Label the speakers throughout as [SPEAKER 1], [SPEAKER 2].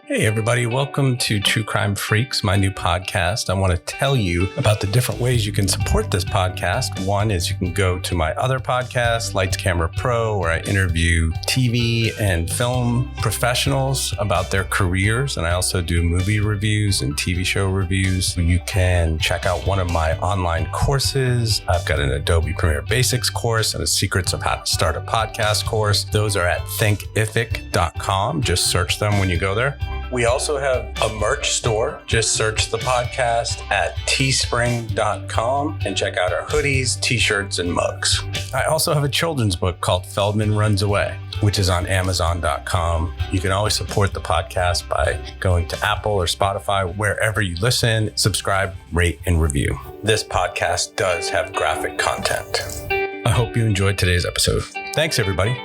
[SPEAKER 1] Hey everybody, welcome to True Crime Freaks, my new podcast. I want to tell you about the different ways you can support this podcast. One is you can go to my other podcast, Lights Camera Pro, where I interview TV and film professionals about their careers. And I also do movie reviews and TV show reviews. You can check out one of my online courses. I've got an Adobe Premiere Basics course and a Secrets of How to Start a Podcast course. Those are at thinkific.com. Just search them when you go there. We also have a merch store. Just search the podcast at teespring.com and check out our hoodies, t-shirts, and mugs. I also have a children's book called Feldman Runs Away, which is on Amazon.com. You can always support the podcast by going to Apple or Spotify, wherever you listen, subscribe, rate, and review. This podcast does have graphic content. I hope you enjoyed today's episode. Thanks, everybody.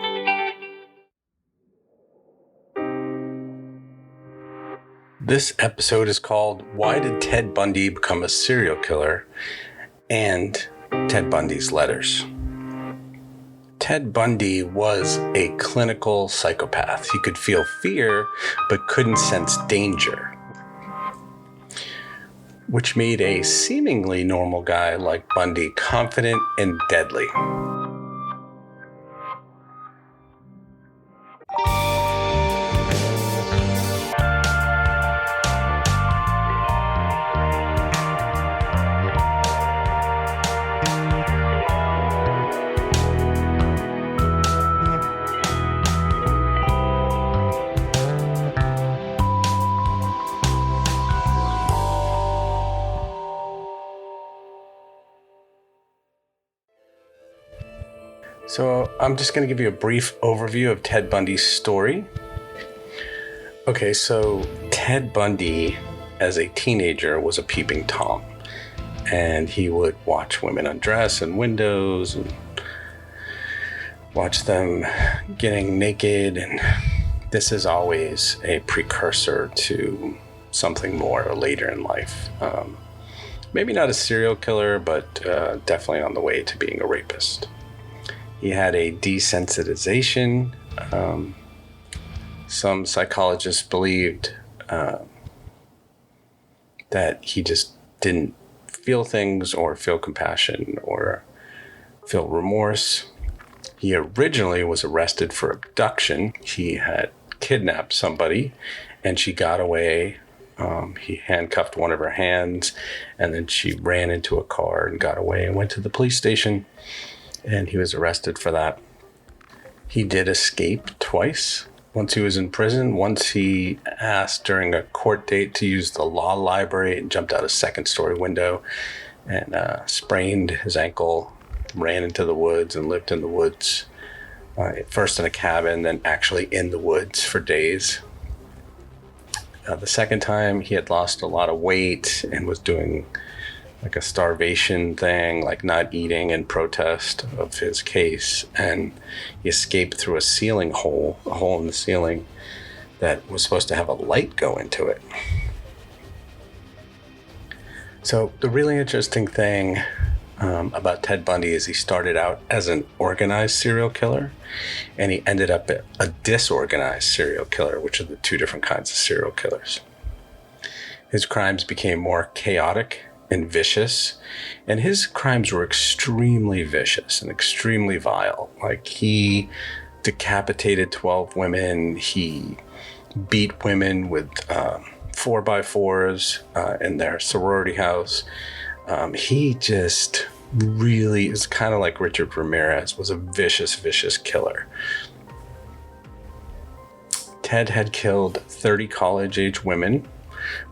[SPEAKER 1] This episode is called Why Did Ted Bundy Become a Serial Killer? And Ted Bundy's Letters. Ted Bundy was a clinical psychopath. He could feel fear, but couldn't sense danger, which made a seemingly normal guy like Bundy confident and deadly. So I'm just going to give you a brief overview of Ted Bundy's story. Okay, so Ted Bundy, as a teenager, was a peeping Tom. And he would watch women undress in windows and watch them getting naked. And this is always a precursor to something more later in life. Maybe not a serial killer, but definitely on the way to being a rapist. He had a desensitization. Some psychologists believed that he just didn't feel things or feel compassion or feel remorse. He originally was arrested for abduction. He had kidnapped somebody and she got away. He handcuffed one of her hands and then she ran into a car and got away and went to the police station. And he was arrested for that. He did escape twice. Once he was in prison, once he asked during a court date to use the law library and jumped out a second-story window and sprained his ankle, ran into the woods and lived in the woods, first in a cabin, then actually in the woods for days. The second time, he had lost a lot of weight and was doing like a starvation thing, like not eating in protest of his case. And he escaped through a ceiling hole, a hole in the ceiling that was supposed to have a light go into it. So the really interesting thing about Ted Bundy is he started out as an organized serial killer and he ended up a disorganized serial killer, which are the two different kinds of serial killers. His crimes became more chaotic and vicious, and his crimes were extremely vicious and extremely vile. Like, he decapitated 12 women, he beat women with 4x4s in their sorority house. He just really is kind of like Richard Ramirez, was a vicious killer. Ted had killed 30 college-age women.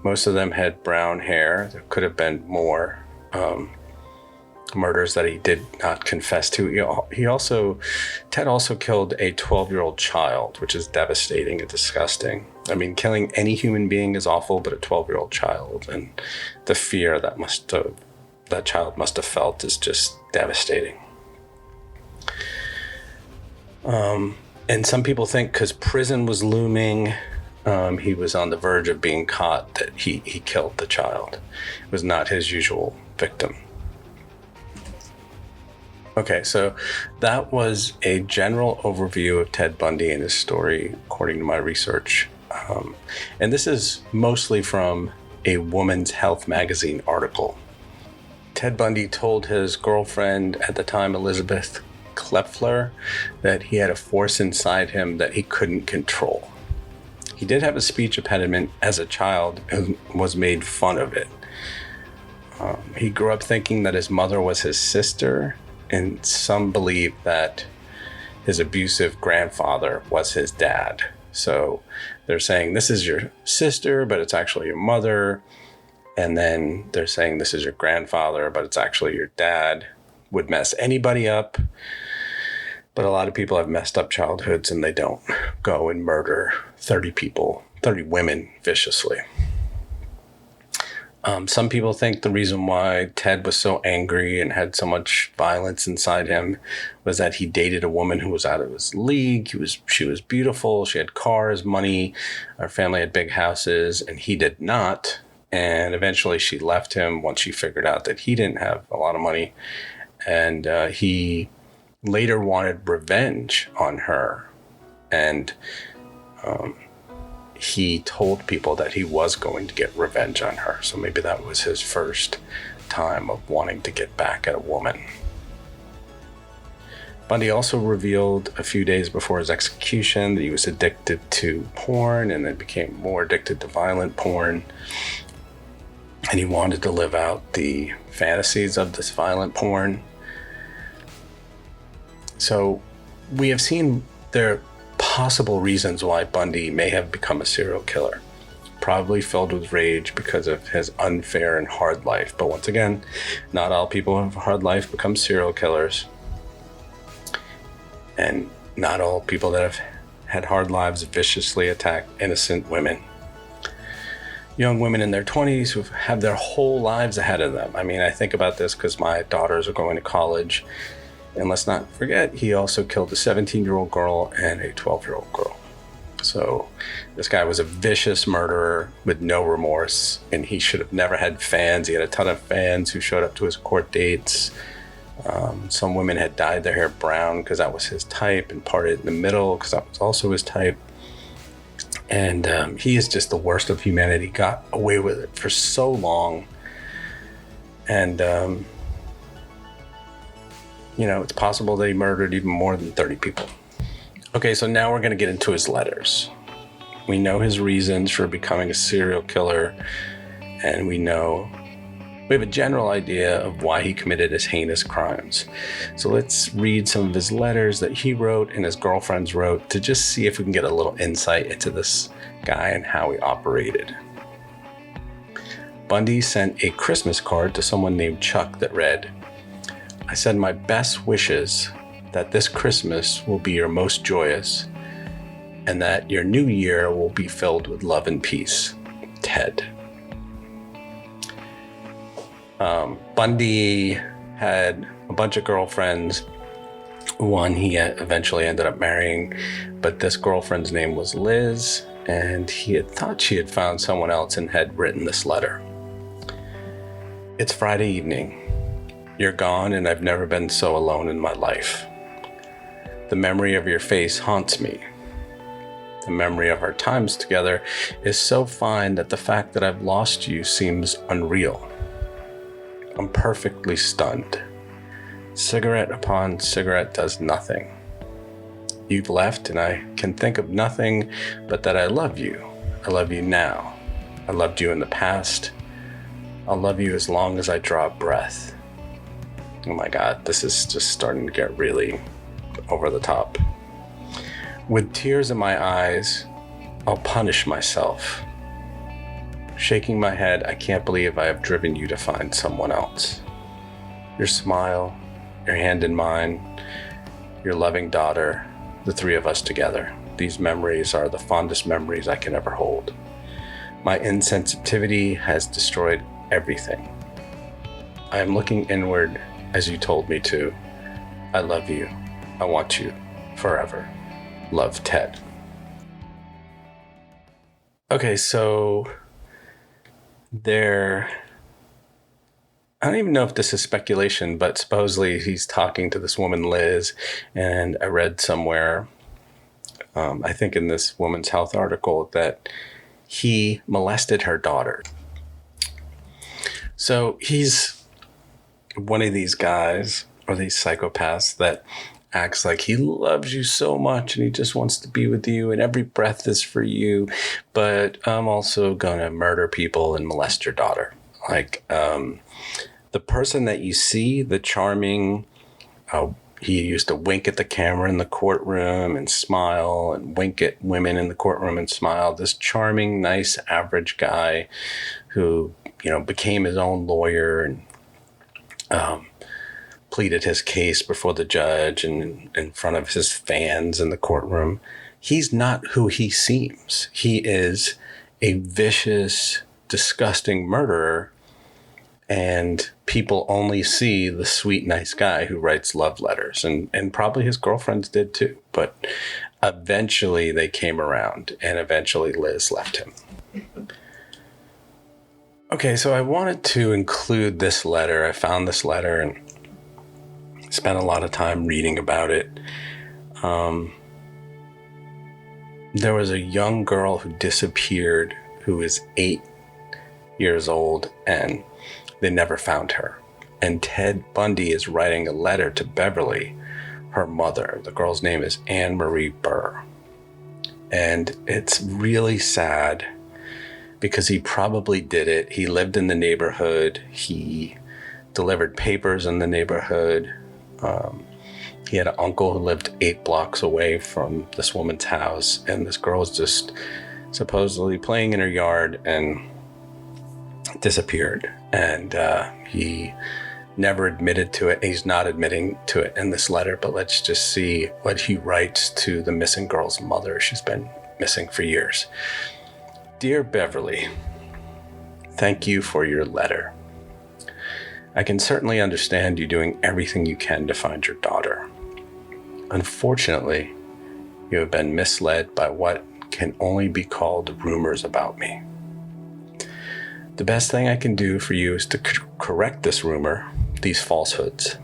[SPEAKER 1] Most of them had brown hair. There could have been more murders that he did not confess to. Ted also killed a 12-year-old child, which is devastating and disgusting. I mean, killing any human being is awful, but a 12-year-old child and the fear that child must have felt is just devastating. And some people think because prison was looming, he was on the verge of being caught, that he killed the child. It was not his usual victim. Okay, so that was a general overview of Ted Bundy and his story, according to my research. And this is mostly from a Woman's Health magazine article. Ted Bundy told his girlfriend at the time, Elizabeth Klepfler, that he had a force inside him that he couldn't control. He did have a speech impediment as a child and was made fun of it. He grew up thinking that his mother was his sister, and some believe that his abusive grandfather was his dad. So they're saying this is your sister, but it's actually your mother. And then they're saying this is your grandfather, but it's actually your dad. Would mess anybody up. But a lot of people have messed up childhoods and they don't go and murder 30 women viciously. Some people think the reason why Ted was so angry and had so much violence inside him was that he dated a woman who was out of his league. She was beautiful. She had cars, money. Our family had big houses, and he did not. And eventually she left him once she figured out that he didn't have a lot of money. And he later wanted revenge on her. And he told people that he was going to get revenge on her. So maybe that was his first time of wanting to get back at a woman. Bundy also revealed a few days before his execution that he was addicted to porn and then became more addicted to violent porn. And he wanted to live out the fantasies of this violent porn. So we have seen there possible reasons why Bundy may have become a serial killer, probably filled with rage because of his unfair and hard life. But once again, not all people who have a hard life become serial killers, and not all people that have had hard lives viciously attack innocent women. Young women in their 20s who have their whole lives ahead of them. I mean, I think about this because my daughters are going to college. And let's not forget, he also killed a 17-year-old girl and a 12-year-old girl. So this guy was a vicious murderer with no remorse, and he should have never had fans. He had a ton of fans who showed up to his court dates. Some women had dyed their hair brown because that was his type, and parted in the middle because that was also his type. And he is just the worst of humanity. Got away with it for so long. And it's possible that he murdered even more than 30 people. Okay, so now we're going to get into his letters. We know his reasons for becoming a serial killer, and we have a general idea of why he committed his heinous crimes. So let's read some of his letters that he wrote and his girlfriends wrote to just see if we can get a little insight into this guy and how he operated. Bundy sent a Christmas card to someone named Chuck that read, "I send my best wishes that this Christmas will be your most joyous and that your new year will be filled with love and peace. Ted." Bundy had a bunch of girlfriends. One he eventually ended up marrying, but this girlfriend's name was Liz, and he had thought she had found someone else and had written this letter. "It's Friday evening. You're gone, and I've never been so alone in my life. The memory of your face haunts me. The memory of our times together is so fine that the fact that I've lost you seems unreal. I'm perfectly stunned. Cigarette upon cigarette does nothing. You've left, and I can think of nothing but that I love you. I love you now. I loved you in the past. I'll love you as long as I draw breath." Oh my God, this is just starting to get really over the top. "With tears in my eyes, I'll punish myself. Shaking my head, I can't believe I have driven you to find someone else. Your smile, your hand in mine, your loving daughter, the three of us together. These memories are the fondest memories I can ever hold. My insensitivity has destroyed everything. I am looking inward as you told me to. I love you. I want you forever. Love, Ted." Okay, so I don't even know if this is speculation, but supposedly he's talking to this woman, Liz, and I read somewhere I think in this Women's Health article, that he molested her daughter. So he's one of these guys or these psychopaths that acts like he loves you so much and he just wants to be with you and every breath is for you, but I'm also gonna murder people and molest your daughter. Like the person that you see, the charming, he used to wink at the camera in the courtroom and smile and wink at women in the courtroom and smile. This charming, nice, average guy who, became his own lawyer and pleaded his case before the judge and in front of his fans in the courtroom. He's not who he seems. He is a vicious, disgusting murderer, and people only see the sweet, nice guy who writes love letters, and probably his girlfriends did too. But eventually they came around, and eventually Liz left him. Okay, so I wanted to include this letter. I found this letter and spent a lot of time reading about it. There was a young girl who disappeared who is 8 years old, and they never found her. And Ted Bundy is writing a letter to Beverly, her mother. The girl's name is Anne Marie Burr. And it's really sad because he probably did it. He lived in the neighborhood. He delivered papers in the neighborhood. He had an uncle who lived 8 blocks away from this woman's house, and this girl was just supposedly playing in her yard and disappeared. And he never admitted to it. He's not admitting to it in this letter, but let's just see what he writes to the missing girl's mother. She's been missing for years. Dear Beverly, thank you for your letter. I can certainly understand you doing everything you can to find your daughter. Unfortunately, you have been misled by what can only be called rumors about me. The best thing I can do for you is to correct this rumor, these falsehoods.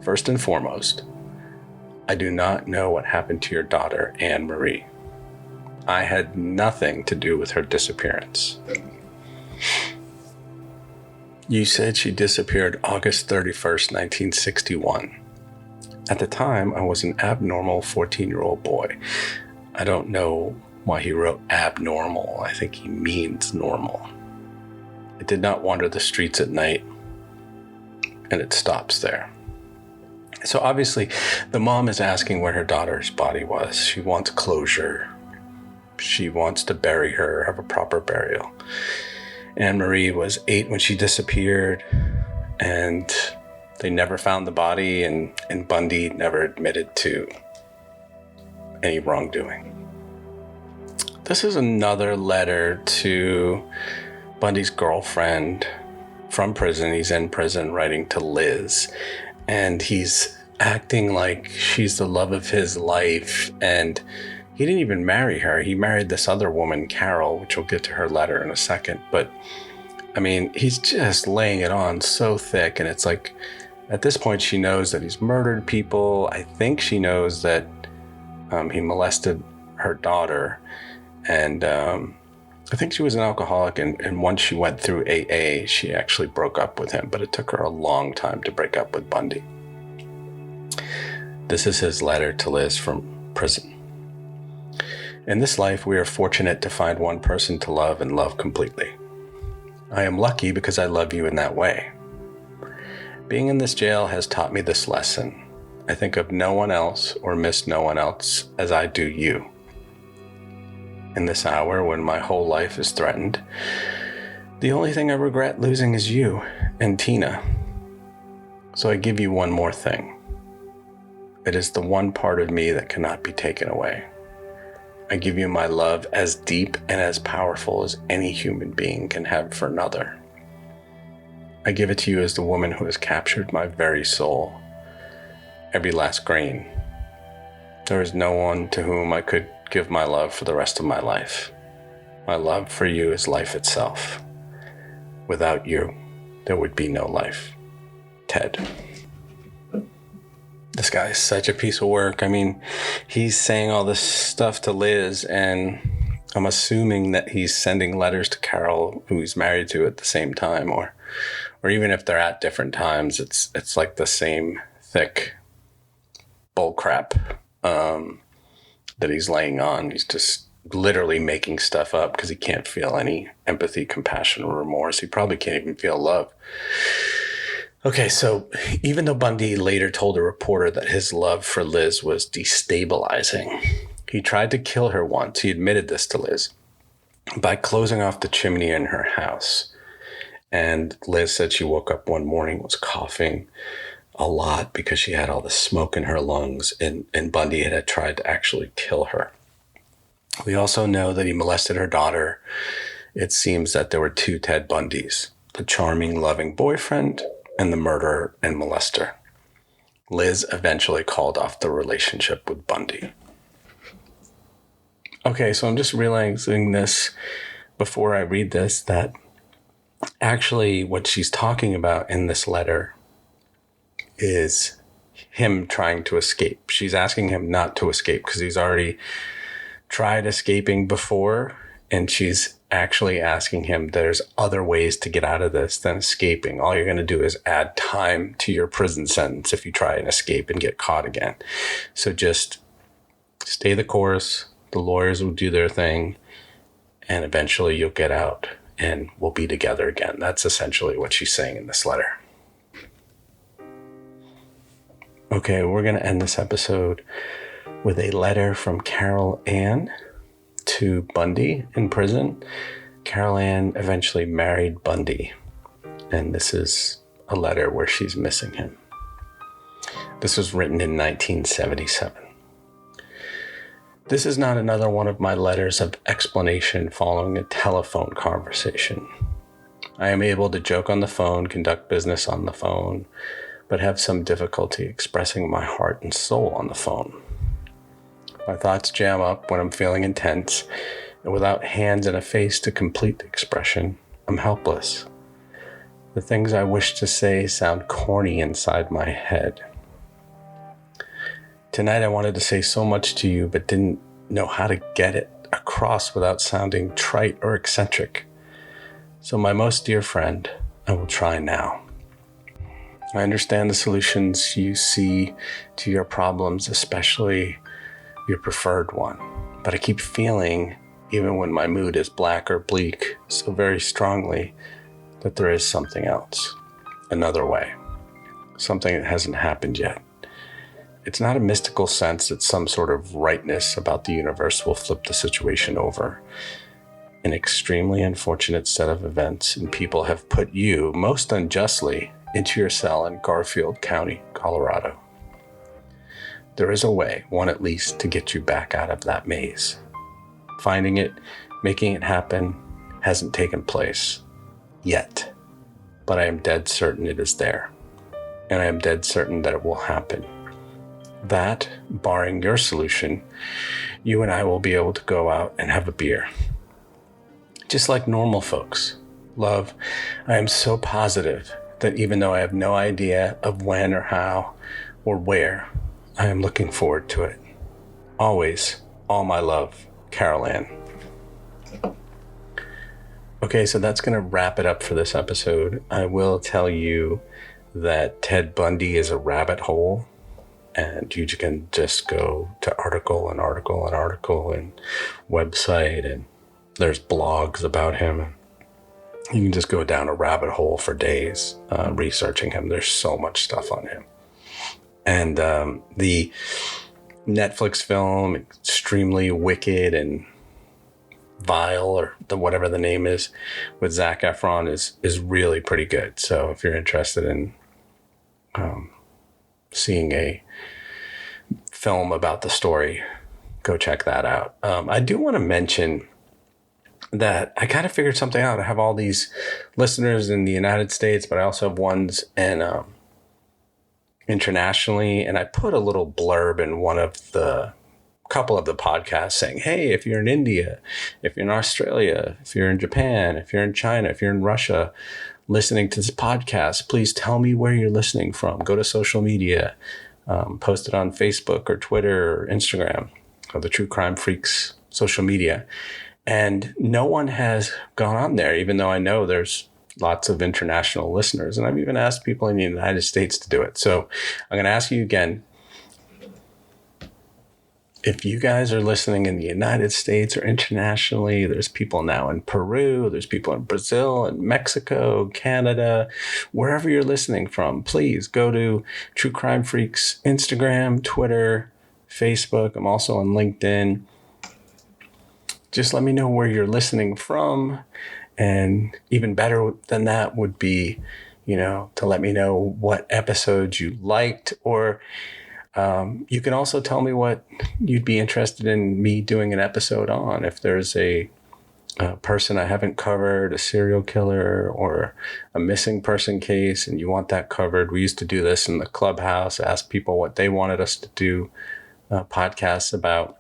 [SPEAKER 1] First and foremost, I do not know what happened to your daughter, Anne Marie. I had nothing to do with her disappearance. You said she disappeared August 31st, 1961. At the time, I was an abnormal 14-year-old boy. I don't know why he wrote abnormal. I think he means normal. I did not wander the streets at night, and it stops there. So obviously, the mom is asking where her daughter's body was. She wants closure. She wants to bury her, have a proper burial. Anne Marie was 8 when she disappeared, and they never found the body, and Bundy never admitted to any wrongdoing. This is another letter to Bundy's girlfriend from prison. He's in prison writing to Liz, and he's acting like she's the love of his life, and he didn't even marry her. He married this other woman, Carol, which we'll get to her letter in a second. But, I mean, he's just laying it on so thick. And it's like, at this point, she knows that he's murdered people. I think she knows that he molested her daughter. And I think she was an alcoholic. And once she went through AA, she actually broke up with him. But it took her a long time to break up with Bundy. This is his letter to Liz from prison. In this life, we are fortunate to find one person to love and love completely. I am lucky because I love you in that way. Being in this jail has taught me this lesson. I think of no one else or miss no one else as I do you. In this hour when my whole life is threatened, the only thing I regret losing is you and Tina. So I give you one more thing. It is the one part of me that cannot be taken away. I give you my love as deep and as powerful as any human being can have for another. I give it to you as the woman who has captured my very soul, every last grain. There is no one to whom I could give my love for the rest of my life. My love for you is life itself. Without you, there would be no life. Ted. This guy is such a piece of work. I mean, he's saying all this stuff to Liz, and I'm assuming that he's sending letters to Carol, who he's married to, at the same time, or even if they're at different times, it's like the same thick bullcrap that he's laying on. He's just literally making stuff up because he can't feel any empathy, compassion, or remorse. He probably can't even feel love. Okay, so even though Bundy later told a reporter that his love for Liz was destabilizing, he tried to kill her once. He admitted this to Liz by closing off the chimney in her house. And Liz said she woke up one morning, was coughing a lot because she had all the smoke in her lungs, and Bundy had tried to actually kill her. We also know that he molested her daughter. It seems that there were two Ted Bundys, the charming, loving boyfriend and the murderer and molester. Liz eventually called off the relationship with Bundy. Okay, so I'm just realizing this before I read this, that actually what she's talking about in this letter is him trying to escape. She's asking him not to escape because he's already tried escaping before, and she's actually asking him, there's other ways to get out of this than escaping. All you're going to do is add time to your prison sentence if you try and escape and get caught again. So just stay the course. The lawyers will do their thing, and eventually you'll get out and we'll be together again. That's essentially what she's saying in this letter. Okay, we're going to end this episode with a letter from Carol Ann to Bundy in prison. Carol Ann eventually married Bundy, and this is a letter where she's missing him. This was written in 1977. This is not another one of my letters of explanation following a telephone conversation. I am able to joke on the phone, conduct business on the phone, but have some difficulty expressing my heart and soul on the phone. My thoughts jam up when I'm feeling intense, and without hands and a face to complete the expression, I'm helpless. The things I wish to say sound corny inside my head. Tonight I wanted to say so much to you, but didn't know how to get it across without sounding trite or eccentric. So my most dear friend, I will try now. I understand the solutions you see to your problems, especially your preferred one. But I keep feeling, even when my mood is black or bleak, so very strongly that there is something else, another way, something that hasn't happened yet. It's not a mystical sense that some sort of rightness about the universe will flip the situation over. An extremely unfortunate set of events and people have put you, most unjustly, into your cell in Garfield County, Colorado. There is a way, one at least, to get you back out of that maze. Finding it, making it happen, hasn't taken place yet, but I am dead certain it is there, and I am dead certain that it will happen. That, barring your solution, you and I will be able to go out and have a beer. Just like normal folks. Love, I am so positive that even though I have no idea of when or how or where, I am looking forward to it. Always, all my love, Carol Ann. Okay, so that's going to wrap it up for this episode. I will tell you that Ted Bundy is a rabbit hole, and you can just go to article and website, and there's blogs about him. You can just go down a rabbit hole for days researching him. There's so much stuff on him. And the Netflix film, Extremely Wicked and Vile, or whatever the name is, with Zac Efron is really pretty good. So if you're interested in seeing a film about the story, go check that out. I do want to mention that I kind of figured something out. I have all these listeners in the United States, but I also have ones in internationally, and I put a little blurb in one of the couple of the podcasts saying, hey, if you're in India, if you're in Australia, if you're in Japan, if you're in China, if you're in Russia, listening to this podcast, please tell me where you're listening from. Go to social media, Post it on Facebook or Twitter or Instagram or the True Crime Freaks social media. And no one has gone on there, even though I know there's lots of international listeners. And I've even asked people in the United States to do it. So I'm going to ask you again, if you guys are listening in the United States or internationally, there's people now in Peru, there's people in Brazil and Mexico, Canada, wherever you're listening from, please go to True Crime Freaks Instagram, Twitter, Facebook. I'm also on LinkedIn. Just let me know where you're listening from. And even better than that would be, to let me know what episodes you liked, or you can also tell me what you'd be interested in me doing an episode on. If there's a person I haven't covered, a serial killer or a missing person case, and you want that covered. We used to do this in the clubhouse, ask people what they wanted us to do podcasts about.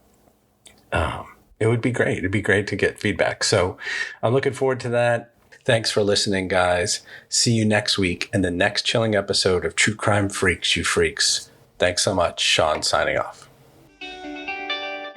[SPEAKER 1] It would be great. It'd be great to get feedback. So I'm looking forward to that. Thanks for listening, guys. See you next week in the next chilling episode of True Crime Freaks, you freaks. Thanks so much. Sean signing off.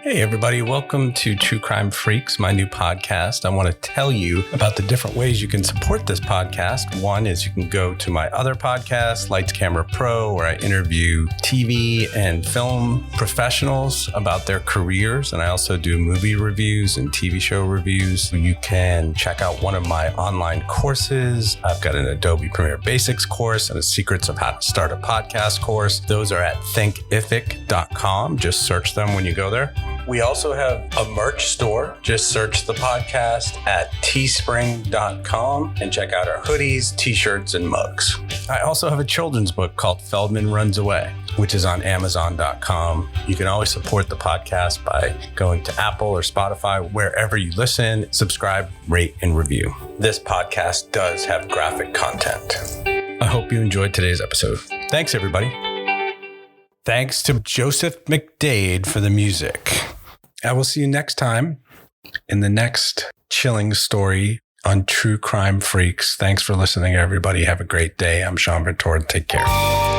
[SPEAKER 1] Hey, everybody. Welcome to True Crime Freaks, my new podcast. I want to tell you about the different ways you can support this podcast. One is you can go to my other podcast, Lights Camera Pro, where I interview TV and film professionals about their careers. And I also do movie reviews and TV show reviews. You can check out one of my online courses. I've got an Adobe Premiere Basics course and a Secrets of How to Start a Podcast course. Those are at thinkific.com. Just search them when you go there. We also have a merch store. Just search the podcast at teespring.com and check out our hoodies, t-shirts, and mugs. I also have a children's book called Feldman Runs Away, which is on Amazon.com. You can always support the podcast by going to Apple or Spotify, wherever you listen, subscribe, rate, and review. This podcast does have graphic content. I hope you enjoyed today's episode. Thanks, everybody. Thanks to Joseph McDade for the music. I will see you next time in the next chilling story on True Crime Freaks. Thanks for listening, everybody. Have a great day. I'm Sean Bertord. Take care.